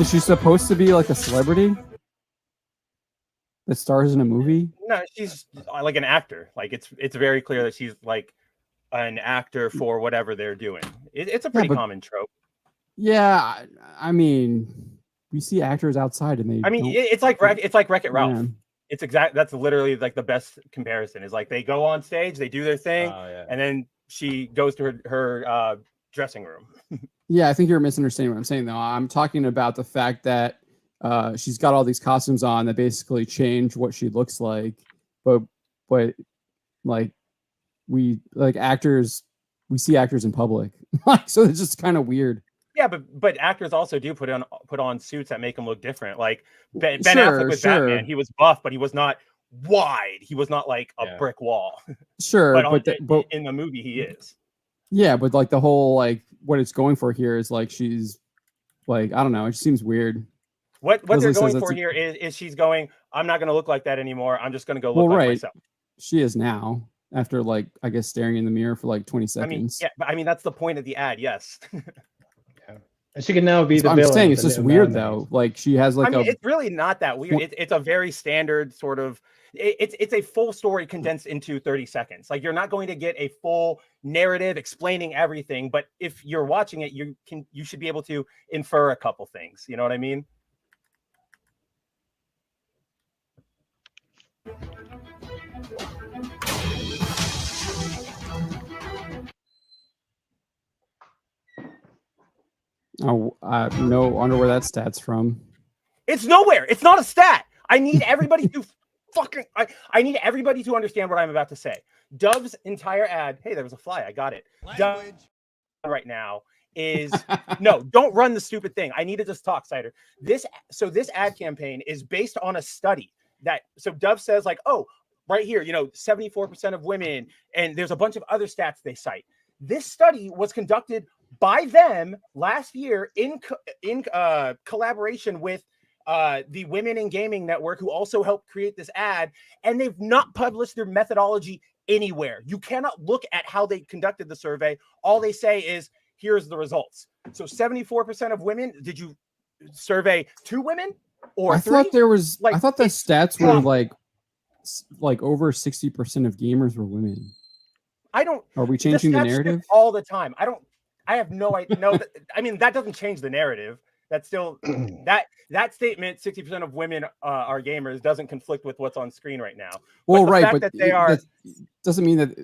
Is she supposed to be like a celebrity that stars in a movie? No, she's like an actor. Like it's very clear that she's like an actor for whatever they're doing. It's a pretty common trope. Yeah, I mean, we see actors outside and they. I mean, it's like Wreck-It Ralph. Yeah. It's exact. That's literally like the best comparison. Is like they go on stage, they do their thing, and then she goes to her dressing room. Yeah, I think you're misunderstanding what I'm saying, though. I'm talking about the fact that she's got all these costumes on that basically change what she looks like, but like we see actors in public, like, so it's just kind of weird. Yeah, but actors also do put on suits that make them look different. Like Ben Affleck was Batman. He was buff, but he was not wide. He was not like a brick wall. Sure, but in the movie he is. Yeah, but like the whole like what it's going for here is like she's like, I don't know, it just seems weird. What they're going for here is she's going, I'm not going to look like that anymore. I'm just going to go look like myself. She is now, after like I guess staring in the mirror for like 20 seconds. I mean that's the point of the ad. Yes. And she can now be the villain. I'm saying it's just weird though. Like she has like it's really not that weird. It's a very standard sort of. It's a full story condensed into 30 seconds. Like you're not going to get a full narrative explaining everything, but if you're watching it, you should be able to infer a couple things. You know what I mean? Oh, no wonder where that stat's from. It's nowhere. It's not a stat. I need everybody to I need everybody to understand what I'm about to say. Dove's entire ad. Hey, there was a fly. I got it. Dove right now is no. Don't run the stupid thing. I need to just talk, Cider. This ad campaign is based on a study that. So Dove says like, oh, right here, 74% of women, and there's a bunch of other stats they cite. This study was conducted by them last year in collaboration with the Women in Gaming Network, who also helped create this ad, and they've not published their methodology anywhere. You cannot look at how they conducted the survey. All they say is, here's the results. So 74% of women, did you survey 2 women or 3? Thought there was, like, I thought the stats were like over 60% of gamers were women. Are we changing the narrative all the time? I have no idea. No, I mean, that doesn't change the narrative. That's still that statement, 60% of women are gamers, doesn't conflict with what's on screen right now. Well, right, but that they are doesn't mean that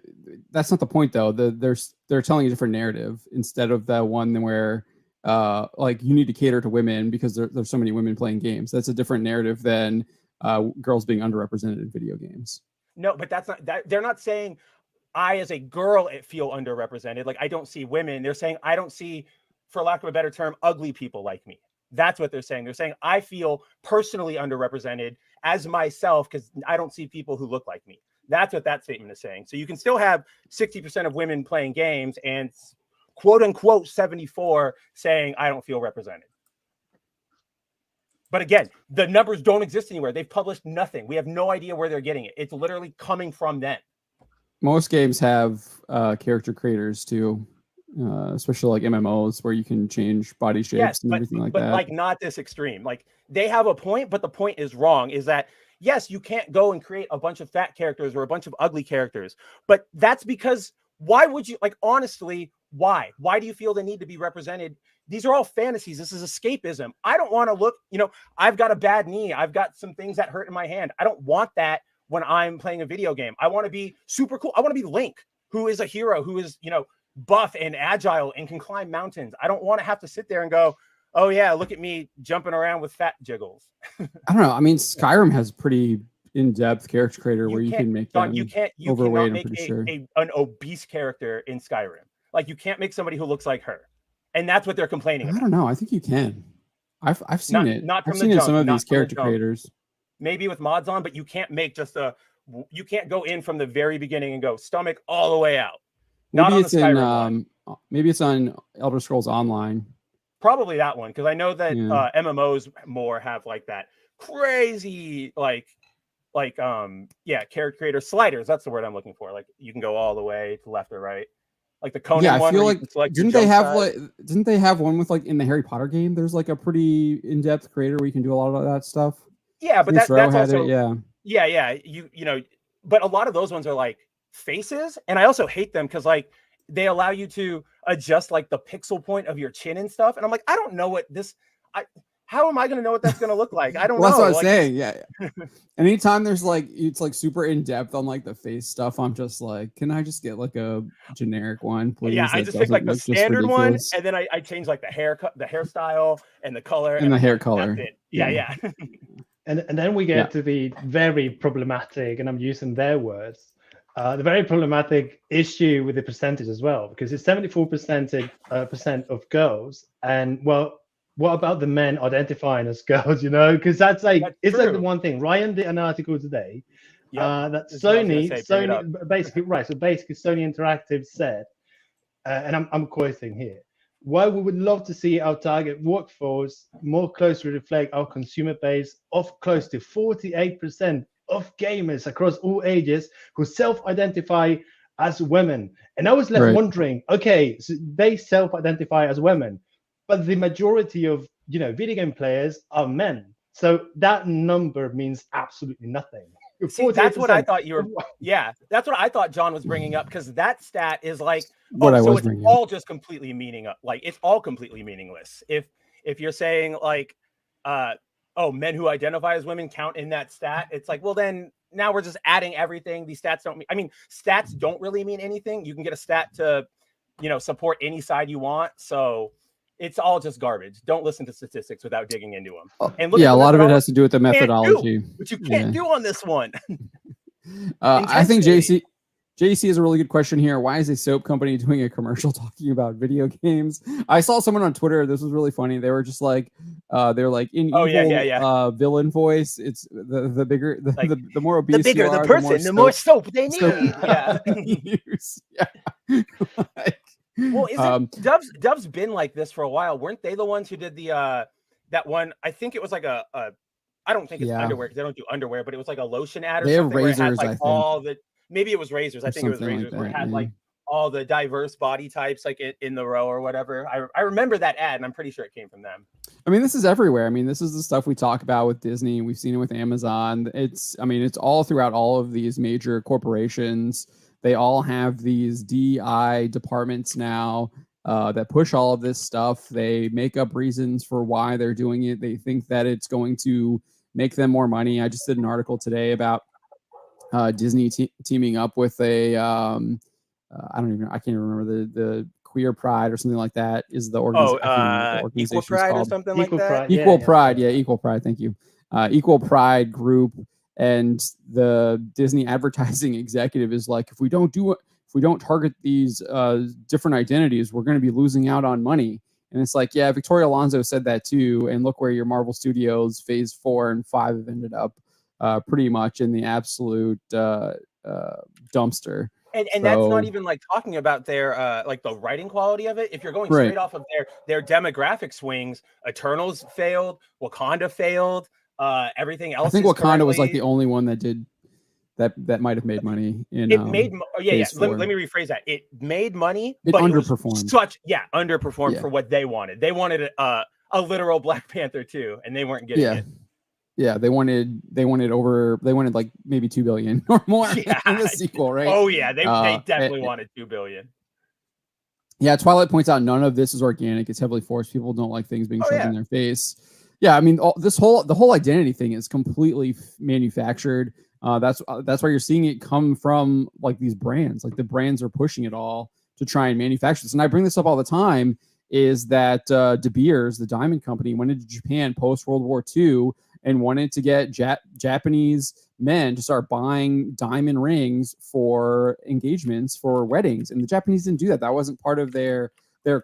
that's not the point, though. They're telling a different narrative instead of the one where like you need to cater to women because there's so many women playing games. That's a different narrative than girls being underrepresented in video games. No, but that's not that. They're not saying I, as a girl, feel underrepresented. Like I don't see women. They're saying I don't see, for lack of a better term, ugly people like me. That's what they're saying. They're saying I feel personally underrepresented as myself because I don't see people who look like me. That's what that statement is saying. So you can still have 60% of women playing games and quote unquote 74 saying I don't feel represented. But again, the numbers don't exist anywhere. They've published nothing. We have no idea where they're getting it. It's literally coming from them. Most games have character creators too, especially like MMOs where you can change body shapes and everything like that. But like not this extreme. Like they have a point, but the point is wrong. Is that yes, you can't go and create a bunch of fat characters or a bunch of ugly characters, but that's because why would you, like, honestly, why? Why do you feel the need to be represented? These are all fantasies. This is escapism. I don't want to look, I've got a bad knee. I've got some things that hurt in my hand. I don't want that when I'm playing a video game. I want to be super cool. I want to be Link, who is a hero, who is, buff and agile and can climb mountains. I don't want to have to sit there and go, oh yeah, look at me jumping around with fat jiggles. I don't know. I mean, Skyrim has pretty in-depth character creator where you can make them overweight. I'm pretty sure an obese character in Skyrim. Like you can't make somebody who looks like her, and that's what they're complaining about. I don't know. I think you can. I've seen it. I've seen it in some of these character creators. Maybe with mods on, but you can't make you can't go in from the very beginning and go stomach all the way out. Maybe it's maybe it's on Elder Scrolls Online. Probably that one, because I know that MMOs more have like that crazy character creator sliders. That's the word I'm looking for. Like you can go all the way to left or right. like the Conan Yeah, I one. feel where you like can select your didn't they jump have size. like didn't they have one with like in the Harry Potter game? There's like a pretty in-depth creator where you can do a lot of that stuff. Yeah, but Saints Row that's had also it, yeah. yeah. You know, but a lot of those ones are like faces, and I also hate them because like they allow you to adjust like the pixel point of your chin and stuff, and I'm like, I don't know what this. How am I going to know what that's going to look like? I don't Well, that's know. what I'm Like, saying. Yeah. Anytime there's like it's like super in depth on like the face stuff, I'm just like, can I just get like a generic one, please? yeah, I That just picked like doesn't the look just standard one, ridiculous. and then I changed like the haircut, the hairstyle, and the color, And the I'm hair like, color. That's it. Yeah. And then we get to the very problematic, and I'm using their words, the very problematic issue with the percentage as well, because it's 74% percent of girls, and well, what about the men identifying as girls? You know, because that's like it's like the one thing. Ryan did an article today that That's what I was gonna say, bring it up. Sony basically right. So basically, Sony Interactive said, and I'm quoting here. While we would love to see our target workforce more closely reflect our consumer base of close to 48% of gamers across all ages who self-identify as women. And I was left wondering, okay, so they self-identify as women, but the majority of video game players are men. So that number means absolutely nothing. See, that's what I thought you were. Yeah, that's what I thought John was bringing up, because that stat is like, what I so was it's bringing all up. just completely like it's all completely meaningless. If you're saying like, men who identify as women count in that stat, it's like, well, then now we're just adding everything. These stats don't mean. I mean, stats don't really mean anything. You can get a stat to, support any side you want. So it's all just garbage. Don't listen to statistics without digging into them. And look Yeah, at a lot of it has to do with the methodology, which you can't do on this one. I think JC has a really good question here. Why is a soap company doing a commercial talking about video games? I saw someone on Twitter. This was really funny. They were just like, they're like in evil villain voice. It's the bigger, the more obese, the bigger you are, the person, the more soap they need. Yeah. Like, well, Dove's been like this for a while. Weren't they the ones who did the that one? I think it was like a I don't think it's underwear, because they don't do underwear, but it was like a lotion ad or something. Razors, where it had, like, I think. all the maybe it was razors. I think it was razors, like that, where it had like all the diverse body types like in the row or whatever. I remember that ad, and I'm pretty sure it came from them. I mean, this is everywhere. I mean, this is the stuff we talk about with Disney. We've seen it with Amazon. It's all throughout all of these major corporations. They all have these DI departments now that push all of this stuff. They make up reasons for why they're doing it. They think that it's going to make them more money. I just did an article today about Disney teaming up with a I can't even remember the Queer Pride or something like that is the organization. Equal Pride or something like that. Equal Pride, Equal Pride. Thank you. Equal Pride group, and the Disney advertising executive is like, if we don't target these different identities, we're going to be losing out on money. And it's like, yeah, Victoria Alonso said that too. And look where your Marvel Studios Phase 4 and 5 have ended up, pretty much in the absolute dumpster. And that's not even like talking about their like the writing quality of it. If you're going straight off of their demographic swings, Eternals failed, Wakanda failed, everything else. I think Wakanda was like the only one that did that might have made money. Let me rephrase that. It made money, but underperformed. Underperformed for what they wanted. They wanted a literal Black Panther too, and they weren't getting it. Yeah, they wanted like maybe $2 billion or more in the sequel, right? Oh yeah, they definitely wanted $2 billion. Yeah, Twilight points out none of this is organic. It's heavily forced. People don't like things being shoved in their face. Yeah, I mean, the whole identity thing is completely manufactured. That's why you're seeing it come from like these brands. Like the brands are pushing it all to try and manufacture this. And I bring this up all the time. Is that De Beers, the diamond company, went into Japan post World War II and wanted to get Japanese men to start buying diamond rings for engagements for weddings, and the Japanese didn't do that. That wasn't part of their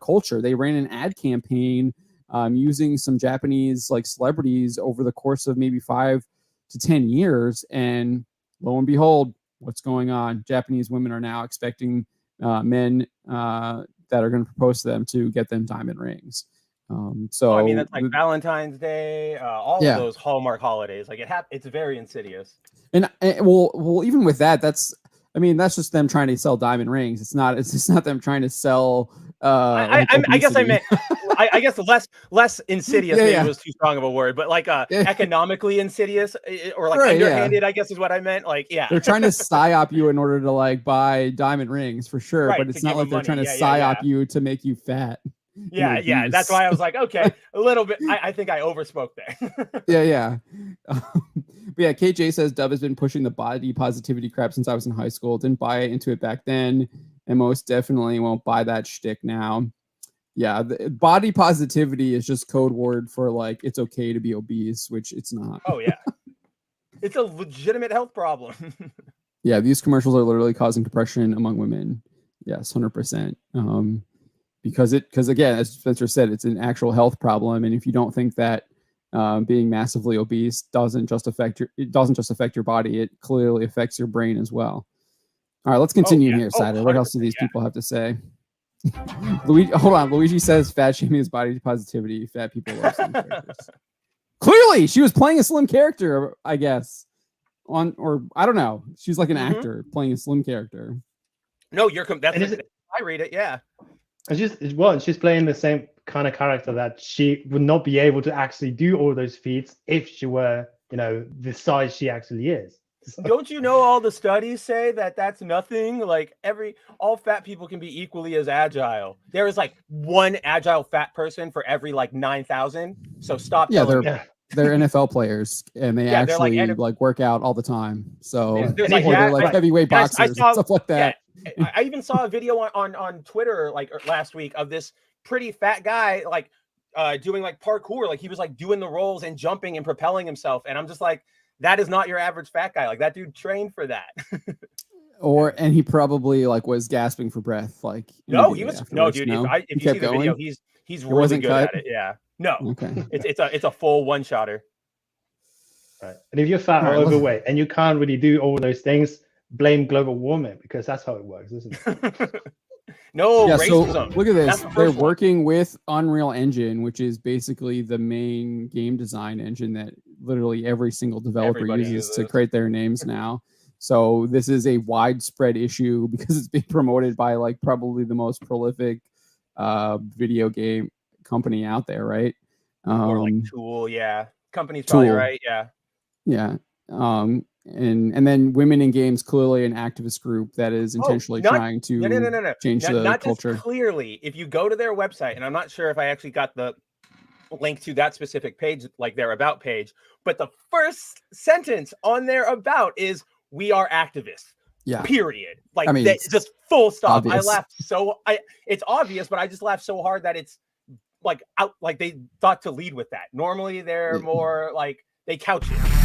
culture. They ran an ad campaign using some Japanese like celebrities over the course of maybe 5 to 10 years, and lo and behold, what's going on? Japanese women are now expecting men that are going to propose to them to get them diamond rings. So I mean, that's like Valentine's Day, all of those Hallmark holidays. Like it's very insidious. And well, even with that, I mean, that's just them trying to sell diamond rings. It's just not them trying to sell. I guess I meant. I guess less insidious maybe was too strong of a word, but like economically insidious or like underhanded, I guess is what I meant. Like, yeah, they're trying to psyop you in order to like buy diamond rings for sure, right, but it's not like they're trying to psyop you to make you fat. Yeah. That's why I was like, okay, a little bit. I think I overspoke there. yeah. But yeah, KJ says Dub has been pushing the body positivity crap since I was in high school. Didn't buy into it back then, and most definitely won't buy that shtick now. Yeah, the body positivity is just code word for like it's okay to be obese, which it's not. Oh yeah, it's a legitimate health problem. Yeah, these commercials are literally causing depression among women. Yes, 100%. Because again, as Spencer said, it's an actual health problem, and if you don't think that being massively obese doesn't just affect your body, it clearly affects your brain as well. All right, let's continue here, Cider. What else do these people have to say? Hold on. Luigi says fat shaming is body positivity. Fat people love slim characters. Clearly, she was playing a slim character, I guess. Or I don't know. She's like an actor playing a slim character. No, I read it. Yeah. She's playing the same kind of character that she would not be able to actually do all those feats if she were, the size she actually is. So. Don't you know all the studies say that that's nothing? Like all fat people can be equally as agile. There is like one agile fat person for every like 9,000. So stop. Yeah, they're NFL players and they actually like work out all the time. So they're like heavyweight boxers and stuff like that. Yeah, I even saw a video on Twitter like last week of this pretty fat guy like doing like parkour. Like he was like doing the rolls and jumping and propelling himself. And I'm just like, that is not your average fat guy. Like that dude trained for that. And he probably like was gasping for breath. Like no, he was no dude. No? If you see the video, he's really good at it. Yeah. No. Okay. It's a full one-shotter. Right. And if you're fat or overweight and you can't really do all those things, blame global warming because that's how it works, isn't it? No, yeah, racism. So look at this. They're working with Unreal Engine, which is basically the main game design engine that literally every single developer uses to create their names now. So this is a widespread issue because it's being promoted by like probably the most prolific video game company out there, right? Or like Tool, yeah. Company's probably right, yeah. Yeah. And then Women in Games, clearly an activist group that is intentionally trying to change the culture. Just clearly, if you go to their website, and I'm not sure if I actually got the link to that specific page, like their about page, but the first sentence on their about is "We are activists." Yeah. Period. Like I mean, just full stop. Obvious. I laughed it's obvious, but I just laughed so hard that it's like they thought to lead with that. Normally they're more like they couch it.